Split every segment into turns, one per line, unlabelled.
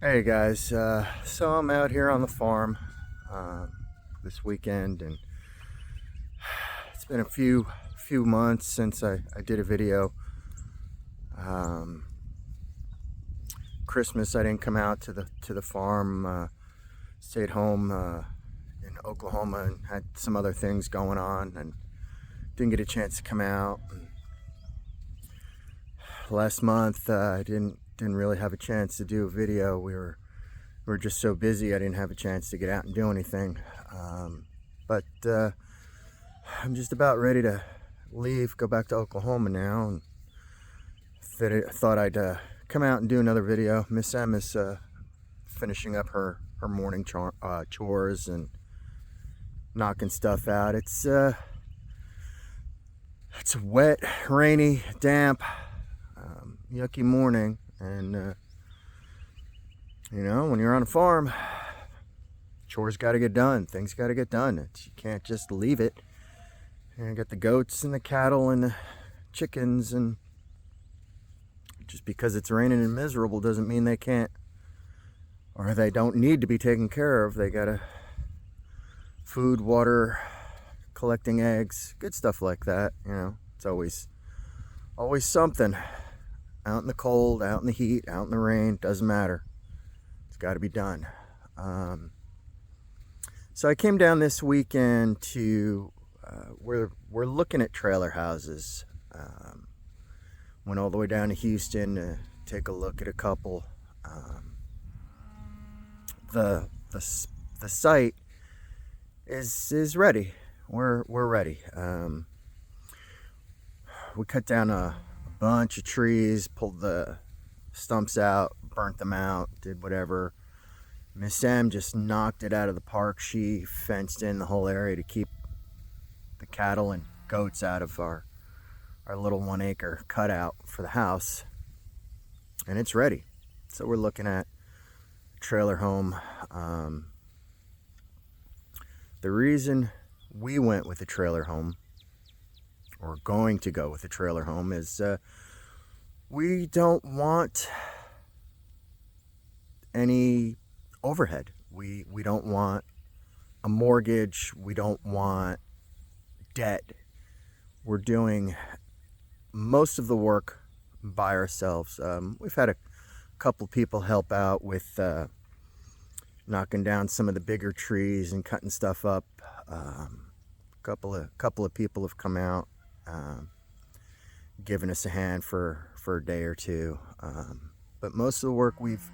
Hey guys, so I'm out here on the farm this weekend, and it's been a few months since I did a video. Um, Christmas I didn't come out to the farm. Stayed home in Oklahoma and had some other things going on, and didn't get a chance to come out. And last month I didn't really have a chance to do a video. We were just so busy I didn't have a chance to get out and do anything. But I'm just about ready to leave, go back to Oklahoma now, and thought I'd come out and do another video. Miss M is finishing up her morning chores and knocking stuff out. It's a wet, rainy, damp, yucky morning, and when you're on a farm, chores got to get done. Things got to get done. You can't just leave it. And I got the goats and the cattle and the chickens, and just because it's raining and miserable doesn't mean they can't, or they don't need to be taken care of. They gotta food, water, collecting eggs, good stuff like that. It's always something. Out in the cold, out in the heat, out in the rain, doesn't matter. It's got to be done. So I came down this weekend to we're looking at trailer houses. Went all the way down to Houston to take a look at a couple. The site is ready. We're ready. We cut down a bunch of trees, pulled the stumps out, burnt them out, did whatever. Miss M just knocked it out of the park. She fenced in the whole area to keep the cattle and goats out of our little 1 acre cutout for the house, and it's ready. So we're looking at a trailer home. The reason we went with a trailer home, or going to go with a trailer home, is we don't want any overhead. We don't want a mortgage. We don't want debt. We're doing most of the work by ourselves. We've had a couple people help out with knocking down some of the bigger trees and cutting stuff up. A couple of people have come out, giving us a hand for a day or two. But most of the work we've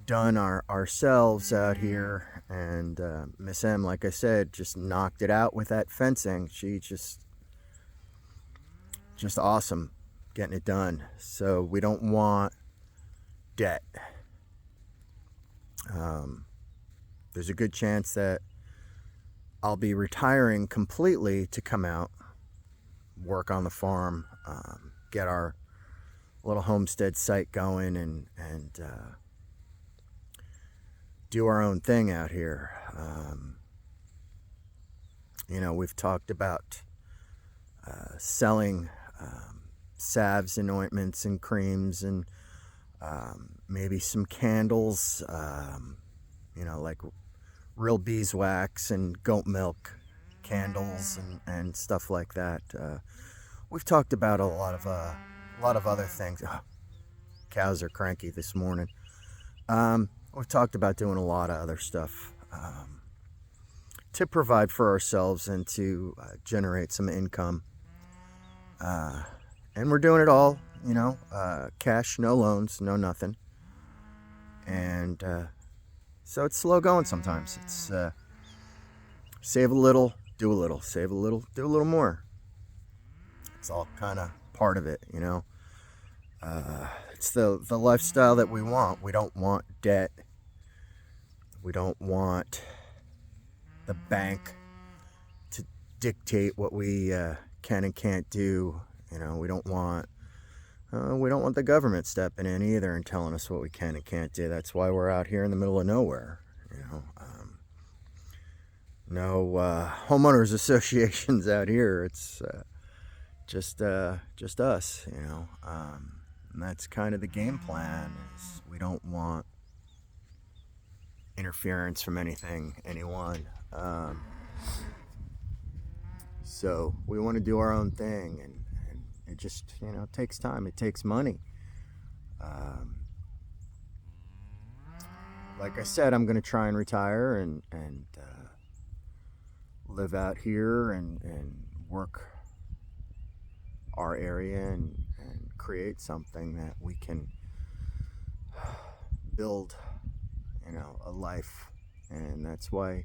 done ourselves out here, and Miss M, like I said, just knocked it out with that fencing. She just awesome getting it done. So we don't want debt. There's a good chance that I'll be retiring completely to come out, work on the farm, get our little homestead site going, and do our own thing out here. We've talked about selling salves and ointments and creams, and maybe some candles, like real beeswax and goat milk candles and stuff like that. We've talked about a lot of other things. Oh, cows are cranky this morning. We've talked about doing a lot of other stuff to provide for ourselves and to generate some income. And we're doing it all, cash, no loans, no nothing. And so it's slow going sometimes. It's save a little, do a little, save a little, do a little more. It's all kind of part of it, It's the lifestyle that we want. We don't want debt. We don't want the bank to dictate what we can and can't do. We don't want the government stepping in either and telling us what we can and can't do. That's why we're out here in the middle of nowhere. No homeowners associations out here. It's just us. And that's kind of the game plan. Is we don't want interference from anyone. So we want to do our own thing, and it just, takes time. It takes money. Like I said, I'm going to try and retire and live out here and work our area and create something that we can build, a life. And that's why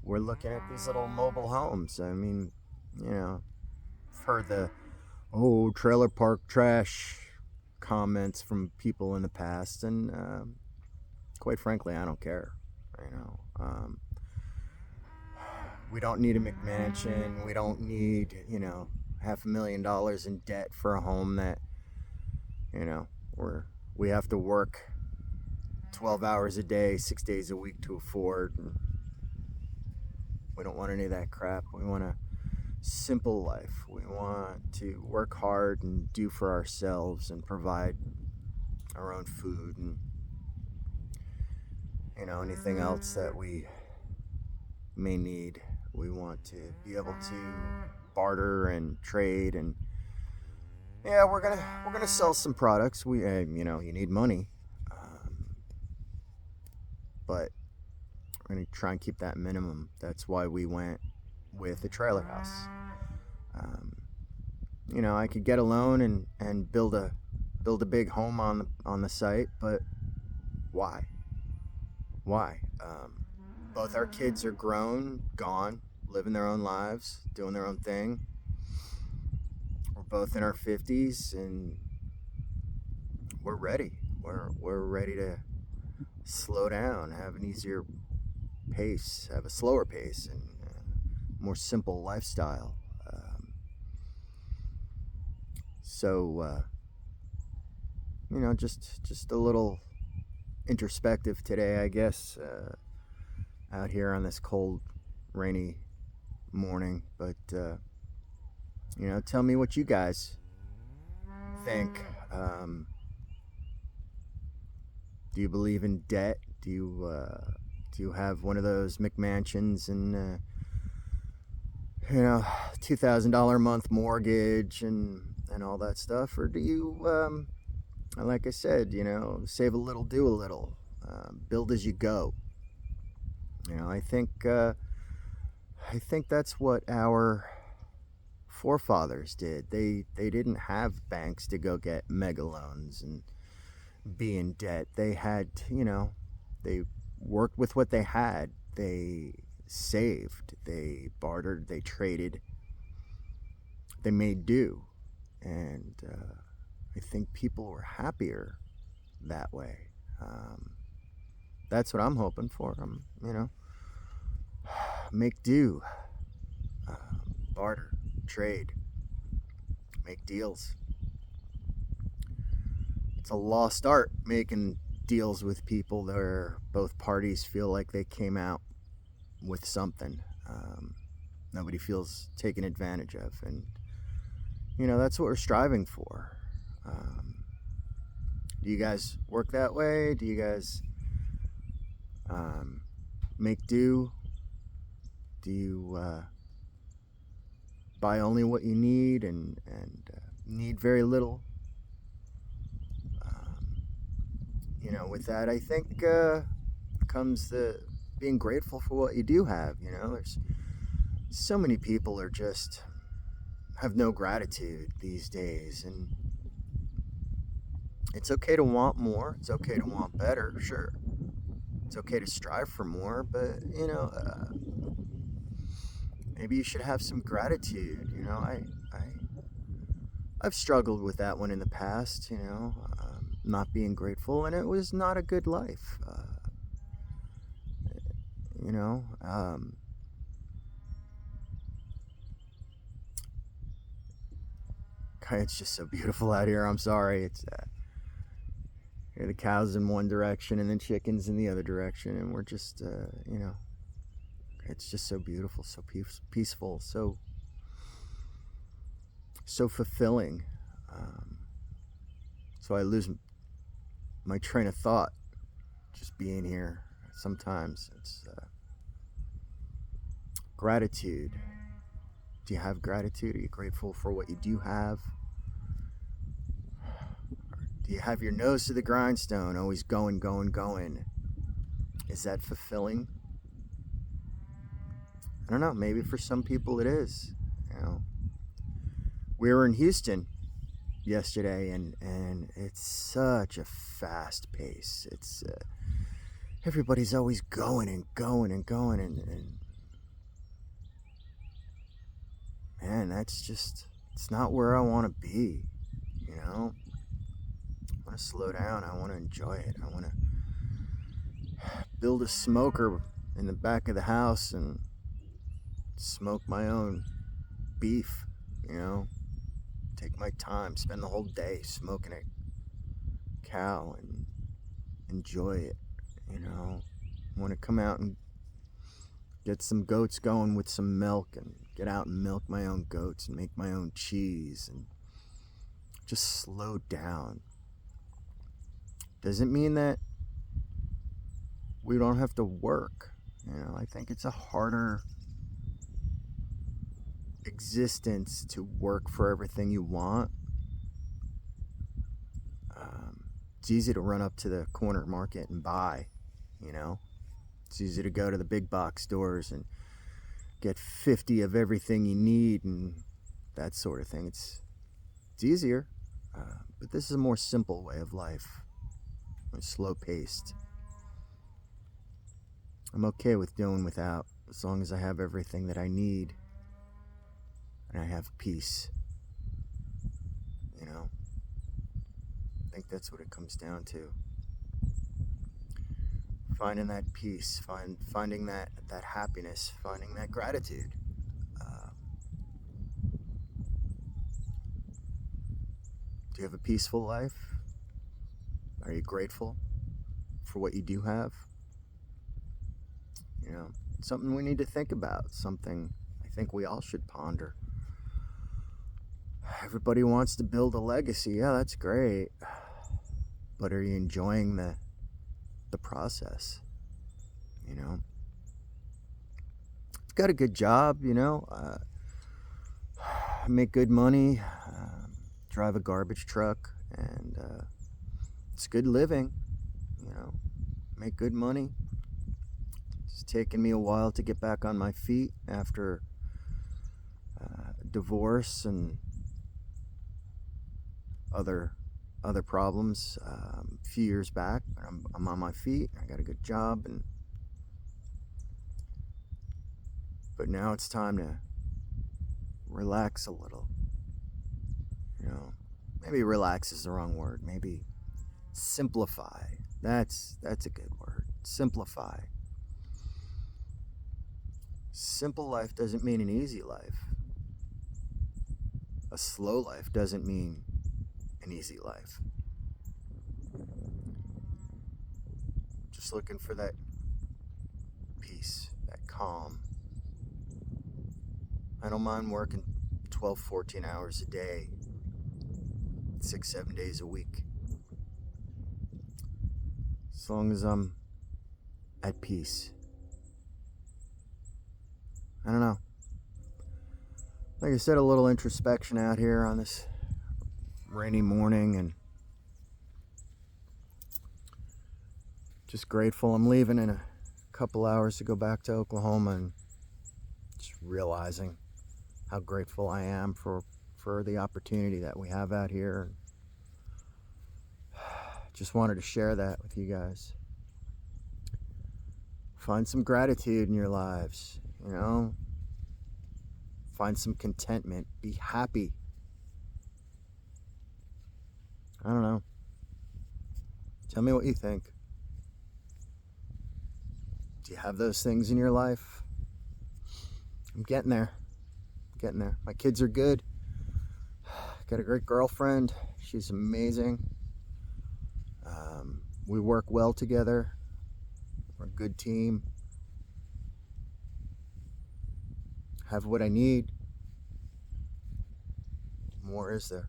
we're looking at these little mobile homes. I mean, I've heard the trailer park trash comments from people in the past, and quite frankly, I don't care. We don't need a McMansion. We don't need, $500,000 in debt for a home that, we have to work 12 hours a day, 6 days a week to afford. And we don't want any of that crap. We want a simple life. We want to work hard and do for ourselves and provide our own food and, anything else that we may need. We want to be able to barter and trade, and we're gonna sell some products. We you need money, but we're gonna try and keep that minimum. That's why we went with the trailer house. I could get a loan and build a big home on the site, but why? Both our kids are grown, gone, living their own lives, doing their own thing. We're both in our 50s, and we're ready. We're ready to slow down, have an easier pace, have a slower pace, and a more simple lifestyle. So just a little introspective today, I guess, out here on this cold, rainy morning. But tell me what you guys think. Do you believe in debt? Do you have one of those McMansions and $2,000 a month mortgage and all that stuff, or do you like I said, save a little, do a little, build as you go? I think that's what our forefathers did. They didn't have banks to go get mega loans and be in debt. They had, they worked with what they had. They saved, they bartered, they traded, they made do. And I think people were happier that way. That's what I'm hoping for. Make do, barter, trade, make deals. It's a lost art, making deals with people where both parties feel like they came out with something. Nobody feels taken advantage of, and that's what we're striving for. Do you guys work that way? Do you guys make do? Do you buy only what you need and need very little? With that, I think comes the being grateful for what you do have. There's so many people are just have no gratitude these days, and it's okay to want more. It's okay to want better, sure. It's okay to strive for more, but maybe you should have some gratitude. I've struggled with that one in the past. Not being grateful, and it was not a good life. It's just so beautiful out here. I'm sorry. It's the cows in one direction and the chickens in the other direction, and we're just it's just so beautiful, so peaceful, so fulfilling. So I lose my train of thought just being here. sometimes it's gratitude. Do you have gratitude? Are you grateful for what you do have? Do you have your nose to the grindstone, always going, going, going? Is that fulfilling? I don't know. Maybe for some people it is. You know, we were in Houston yesterday, and it's such a fast pace. It's everybody's always going and going and going, and man, that's just, it's not where I want to be. You know, I want to slow down. I want to enjoy it. I want to build a smoker in the back of the house and smoke my own beef. You know, take my time, spend the whole day smoking a cow and enjoy it. You know, I want to come out and get some goats going with some milk and get out and milk my own goats and make my own cheese and just slow down. Doesn't mean that we don't have to work. You know, I think it's a harder existence to work for everything you want. It's easy to run up to the corner market and buy, you know. It's easy to go to the big box stores and get 50 of everything you need and that sort of thing. It's easier, but this is a more simple way of life. It's slow paced. I'm okay with doing without, as long as I have everything that I need and I have peace. You know, I think that's what it comes down to. Finding that peace, finding that happiness, finding that gratitude. Do you have a peaceful life? Are you grateful for what you do have? You know, something we need to think about, something I think we all should ponder. Everybody wants to build a legacy. Yeah, that's great. But are you enjoying the process? You know, I've got a good job, you know. I make good money, drive a garbage truck, and it's good living, you know, make good money. It's taken me a while to get back on my feet after divorce and other problems. A few years back, I'm on my feet. I got a good job, but now it's time to relax a little. You know, maybe relax is the wrong word. Maybe simplify. That's a good word. Simplify. Simple life doesn't mean an easy life. A slow life doesn't mean an easy life. Just looking for that peace, that calm. I don't mind working 12, 14 hours a day, 6, 7 days a week. As long as I'm at peace. I don't know. Like I said, a little introspection out here on this rainy morning, and just grateful. I'm leaving in a couple hours to go back to Oklahoma, and just realizing how grateful I am for the opportunity that we have out here. Just wanted to share that with you guys. Find some gratitude in your lives, you know. Find some contentment. Be happy. I don't know. Tell me what you think. Do you have those things in your life? I'm getting there. My kids are good. Got a great girlfriend. She's amazing. We work well together. We're a good team. Have what I need. More is there?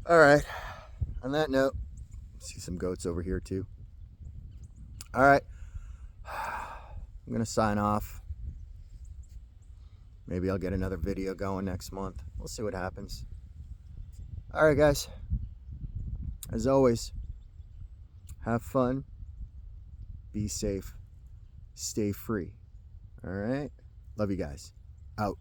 All right. On that note, see some goats over here too. All right. I'm going to sign off. Maybe I'll get another video going next month. We'll see what happens. All right, guys. As always, have fun. Be safe. Stay free. All right. Love you guys. Out.